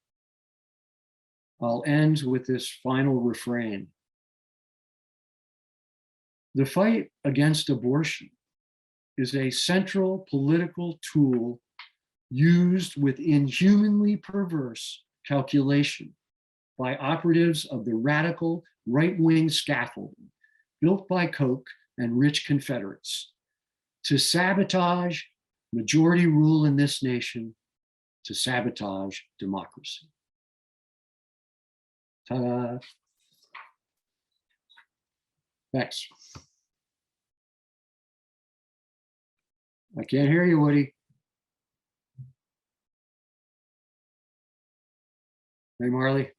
I'll end with this final refrain. The fight against abortion is a central political tool used with inhumanly perverse calculation by operatives of the radical right-wing scaffolding built by Koch and rich Confederates to sabotage majority rule in this nation, to sabotage democracy. Ta-da. Thanks. I can't hear you, Woody. Hey, Marley.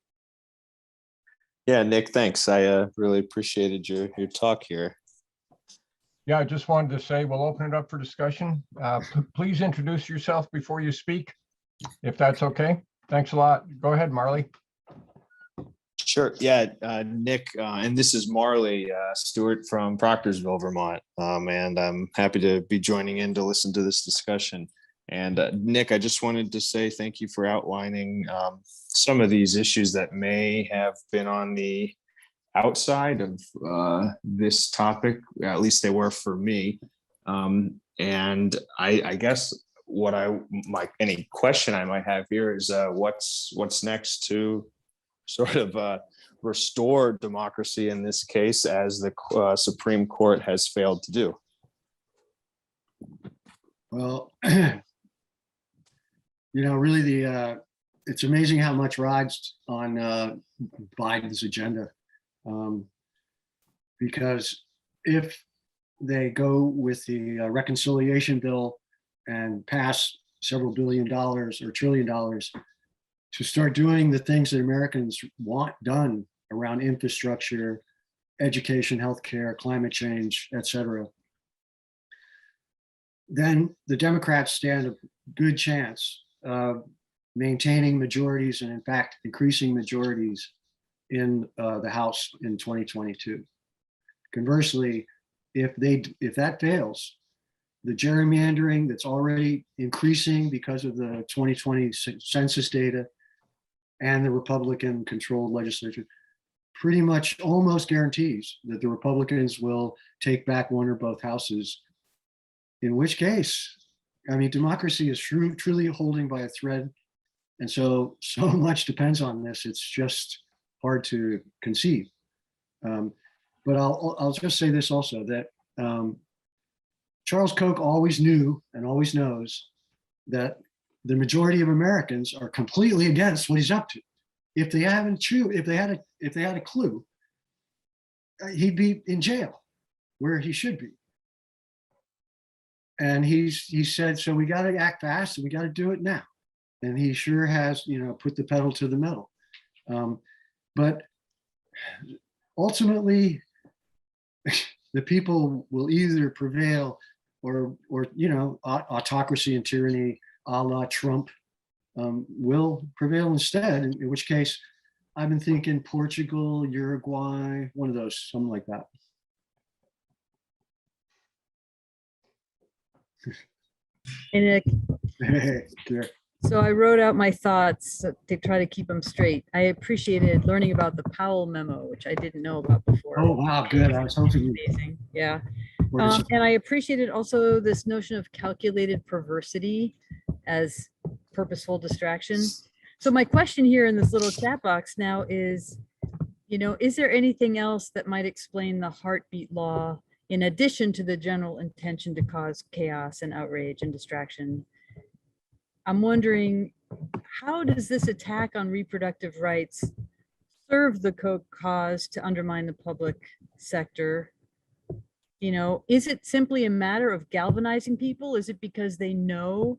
Yeah, Nick, thanks. I really appreciated your talk here. Yeah, I just wanted to say we'll open it up for discussion. Please introduce yourself before you speak, if that's okay. Thanks a lot. Go ahead, Marley. Sure. Yeah, Nick, and this is Marley Stuart from Proctorsville, Vermont, and I'm happy to be joining in to listen to this discussion. And Nick, I just wanted to say thank you for outlining some of these issues that may have been on the outside of this topic. At least they were for me. And I guess any question I might have here is what's next to sort of restore democracy in this case, as the Supreme Court has failed to do. Well, really it's amazing how much rides on Biden's agenda. Because if they go with the reconciliation bill and pass several $1 billion or $1 trillion to start doing the things that Americans want done around infrastructure, education, healthcare, climate change, etc., then the Democrats stand a good chance of maintaining majorities and, in fact, increasing majorities in the House in 2022. Conversely, if that fails, the gerrymandering that's already increasing because of the 2020 census data and the Republican-controlled legislature pretty much almost guarantees that the Republicans will take back one or both houses, in which case, I mean, democracy is truly holding by a thread. And so much depends on this. It's just hard to conceive. But I'll just say this also, that Charles Koch always knew and always knows that the majority of Americans are completely against what he's up to. If they had a clue, he'd be in jail where he should be. And he said, so we got to act fast and we got to do it now. And he sure has, put the pedal to the metal. But ultimately, the people will either prevail or autocracy and tyranny a la Trump will prevail instead, in which case I've been thinking Portugal, Uruguay, one of those, something like that. And Yeah. so I wrote out my thoughts to try to keep them straight. I appreciated learning about the Powell Memo, which I didn't know about before. Oh, wow, good. I was hoping you Amazing. Yeah. And I appreciated also this notion of calculated perversity as purposeful distraction. So my question here in this little chat box now is, is there anything else that might explain the heartbeat law in addition to the general intention to cause chaos and outrage and distraction? I'm wondering, how does this attack on reproductive rights serve the Koch cause to undermine the public sector? Is it simply a matter of galvanizing people? Is it because they know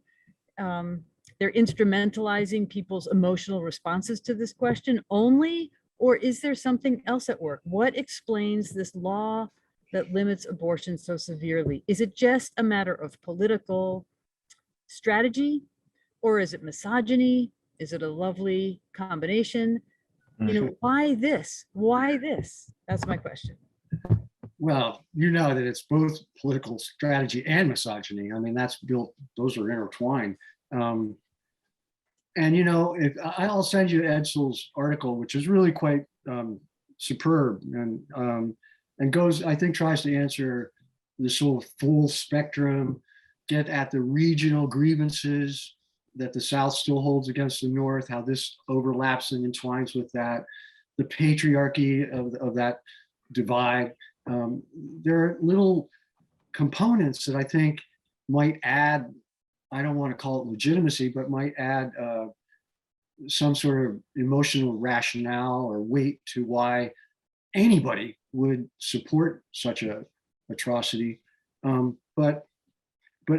they're instrumentalizing people's emotional responses to this question only? Or is there something else at work? What explains this law that limits abortion so severely? Is it just a matter of political strategy? Or is it misogyny? Is it a lovely combination? Why this? Why this? That's my question. Well, that it's both political strategy and misogyny. I mean, those are intertwined. And I'll send you Edsel's article, which is really quite superb and goes, I think, tries to answer this whole full spectrum, get at the regional grievances that the South still holds against the North, how this overlaps and entwines with that, the patriarchy of that divide, there are little components that I think might add, I don't want to call it legitimacy, but might add some sort of emotional rationale or weight to why anybody would support such a atrocity. But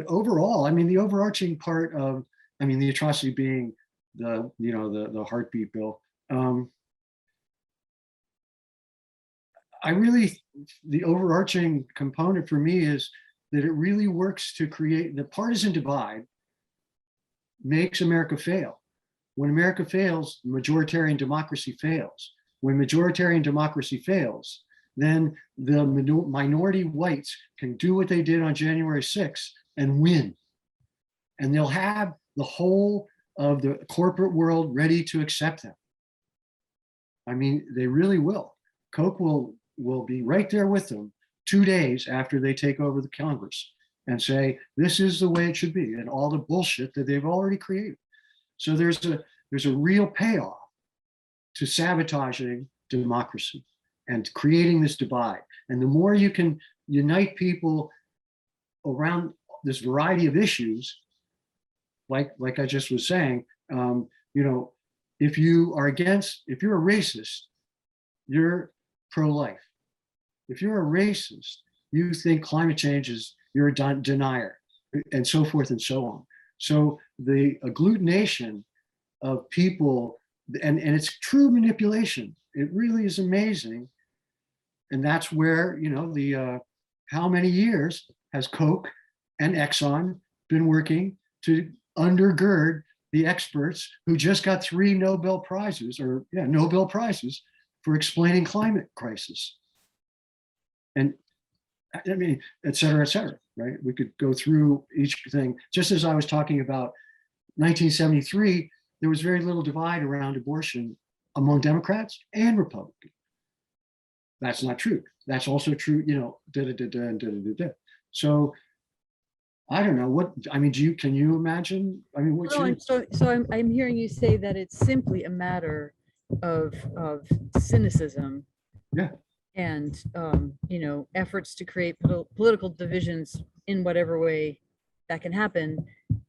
overall, I mean, the overarching part of, I mean, the atrocity being the heartbeat bill. The overarching component for me is that it really works to create the partisan divide, makes America fail. When America fails, majoritarian democracy fails. When majoritarian democracy fails, then the minority whites can do what they did on January 6th and win. And they'll have the whole of the corporate world ready to accept them. I mean, they really will. Koch will be right there with them 2 days after they take over the Congress and say, this is the way it should be, and all the bullshit that they've already created. So there's a real payoff to sabotaging democracy and creating this divide. And the more you can unite people around this variety of issues, like I just was saying, if you're a racist, you're pro-life. If you're a racist, you think climate change you're a denier, and so forth and so on. So the agglutination of people, and it's true manipulation. It really is amazing. And that's where, how many years has Koch and Exxon been working to undergird the experts who just got 3 Nobel Prizes for explaining climate crisis. And I mean, et cetera, right? We could go through each thing. Just as I was talking about 1973, there was very little divide around abortion among Democrats and Republicans. That's not true. That's also true, So I don't know what, I mean, can you imagine? I mean, what's I'm hearing you say that it's simply a matter of cynicism. Yeah. And, efforts to create political divisions in whatever way that can happen.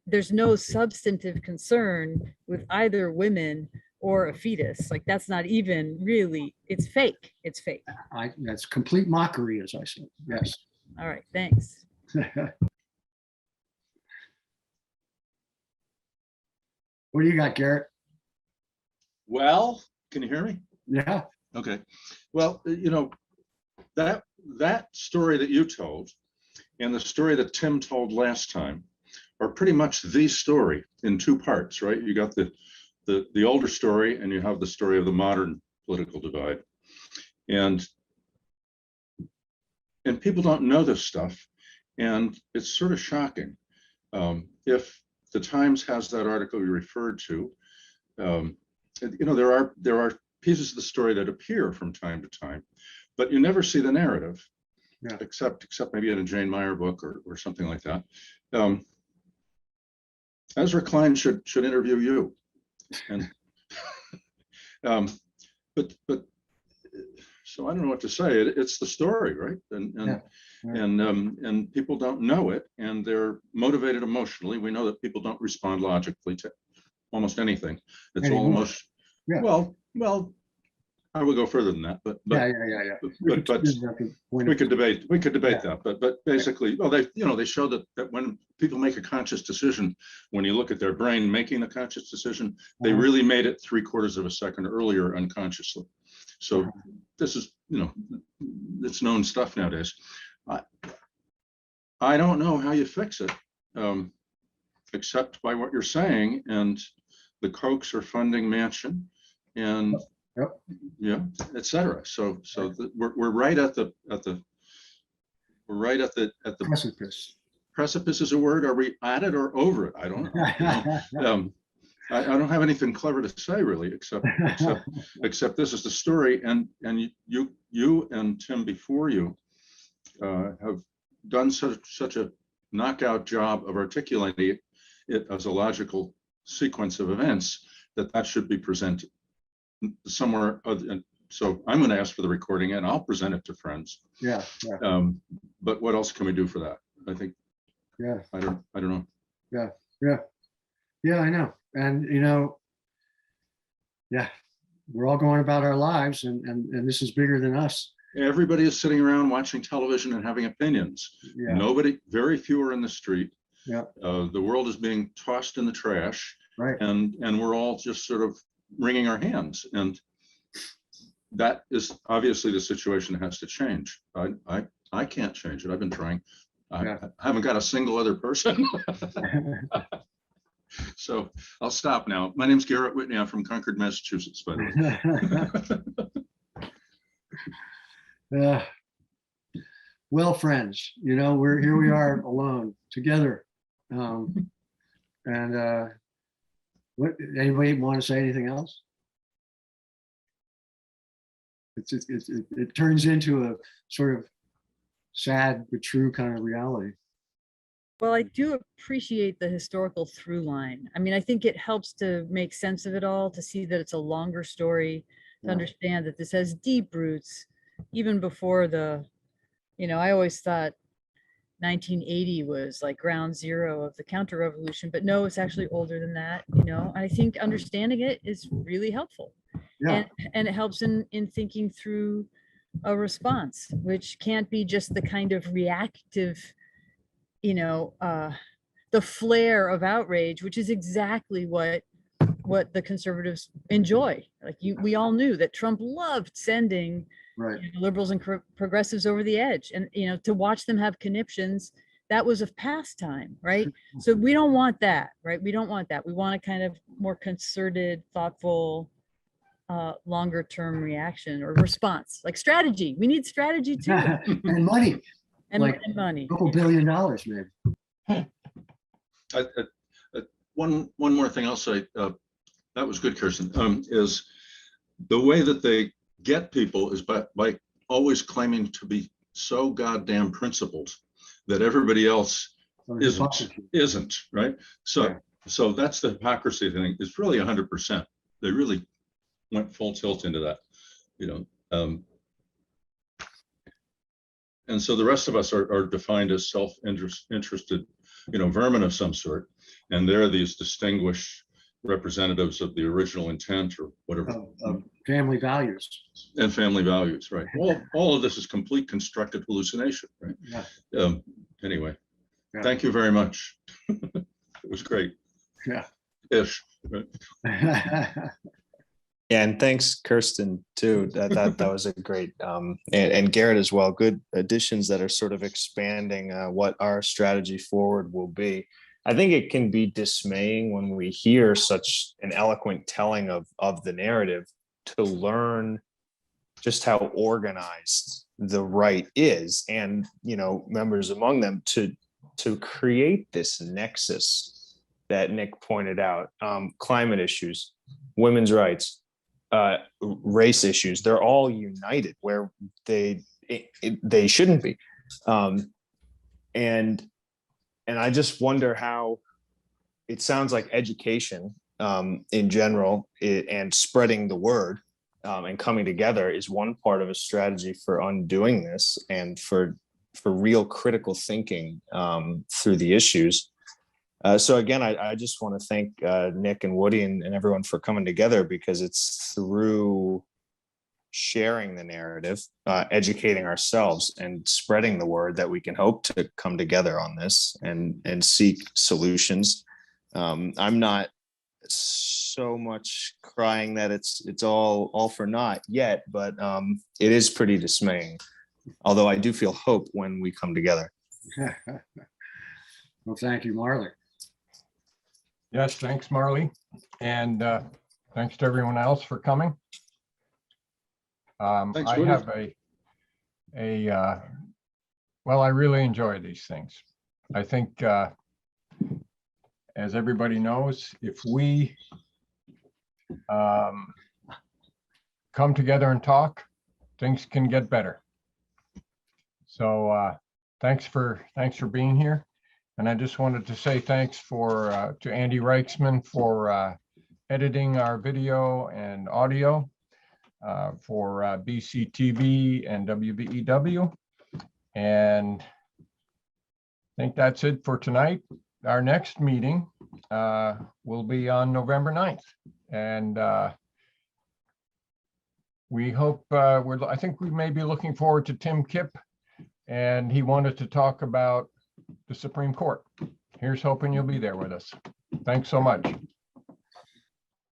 There's no substantive concern with either women or a fetus. Like, that's not even really, it's fake. It's fake. That's complete mockery, as I said. Yes. All right, thanks. What do you got, Garrett? Well, can you hear me? Yeah. Okay. Well, that story that you told and the story that Tim told last time are pretty much the story in 2 parts, right? You got the older story, and you have the story of the modern political divide. And people don't know this stuff, and it's sort of shocking. If the Times has that article you referred to, there are pieces of the story that appear from time to time, but you never see the narrative, except maybe in a Jane Meyer book or something like that. Ezra Klein should interview you, and but so I don't know what to say. It's the story, right? And people don't know it, and they're motivated emotionally. We know that people don't respond logically to almost anything. It's all emotion. Yeah. Well, I would go further than that, but yeah. But we could debate that. But basically, they show that when people make a conscious decision, when you look at their brain making a conscious decision, they really made it 3/4 of a second earlier unconsciously. So this is, it's known stuff nowadays. I don't know how you fix it, except by what you're saying. And the Kochs are funding Manchin, and et cetera. So we're right at the Precipice. Precipice is a word. Are we at it or over it? I don't know. I don't have anything clever to say really, except this is the story, and you and Tim before you have done such a knockout job of articulating it as a logical sequence of events that should be presented somewhere So I'm going to ask for the recording and I'll present it to friends. Yeah, yeah, But what else can we do for that? I think, yeah, I don't know. yeah, yeah, I know. And, yeah, we're all going about our lives and this is bigger than us. Everybody is sitting around watching television and having opinions. Yeah, Nobody, very few are in the street. yeah, The world is being tossed in the trash, right. and we're all just sort of wringing our hands. And that is obviously the situation that has to change. I can't change it. I've been trying. Yeah. I haven't got a single other person. So I'll stop now. My name's Garrett Whitney. I'm from Concord, Massachusetts, by the way. Well, friends, we're here. We are alone together. And what? Anybody want to say anything else? It turns into a sort of sad but true kind of reality. Well, I do appreciate the historical through line. I mean, I think it helps to make sense of it all, to see that it's a longer story, to Yeah. understand that this has deep roots, even before I always thought 1980 was like ground zero of the counter revolution, but no, it's actually older than that, I think understanding it is really helpful. Yeah, And it helps in thinking through a response, which can't be just the kind of reactive, the flare of outrage, which is exactly what the conservatives enjoy. Like we all knew that Trump loved sending right. liberals and progressives over the edge, and to watch them have conniptions, that was a pastime, right? So we don't want that, right? We don't want that. We want a kind of more concerted, thoughtful, longer term reaction or response, like strategy. We need strategy too. And money, and like money. a couple $1 billion, maybe. One more thing I'll say, that was good, Kirsten, is the way that they get people is by always claiming to be so goddamn principled that everybody else isn't, right? So that's the hypocrisy thing. It's really 100%. They really went full tilt into that, and so the rest of us are defined as self-interested, vermin of some sort, and they're these distinguished representatives of the original intent or whatever. Family values. And family values, right? All of this is complete constructed hallucination, right? Yeah. Anyway, Yeah. Thank you very much. It was great. Yeah. Ish. Right? Yeah, and thanks, Kirsten, too. That was a great, and Garrett as well. Good additions that are sort of expanding what our strategy forward will be. I think it can be dismaying when we hear such an eloquent telling of the narrative, to learn just how organized the right is, and members among them to create this nexus that Nick pointed out. Climate issues, women's rights, race issues, they're all united where they shouldn't be. And I just wonder how it sounds like education in general and spreading the word and coming together is one part of a strategy for undoing this and for real critical thinking through the issues. So again, I just want to thank Nick and Woody and everyone for coming together, because it's through sharing the narrative, educating ourselves and spreading the word that we can hope to come together on this and seek solutions. I'm not so much crying that it's all for naught yet, but it is pretty dismaying. Although I do feel hope when we come together. Well, thank you, Marley. Yes, thanks, Marley. And thanks to everyone else for coming. Thanks, I Woody. have well, I really enjoy these things. I think, as everybody knows, if we come together and talk, things can get better. So thanks for being here. And I just wanted to say thanks to Andy Reichsman for editing our video and audio. for BCTV and WBEW. And I think that's it for tonight. Our next meeting will be on November 9th. And we hope, I think we may be looking forward to Tim Kipp, and he wanted to talk about the Supreme Court. Here's hoping you'll be there with us. Thanks so much.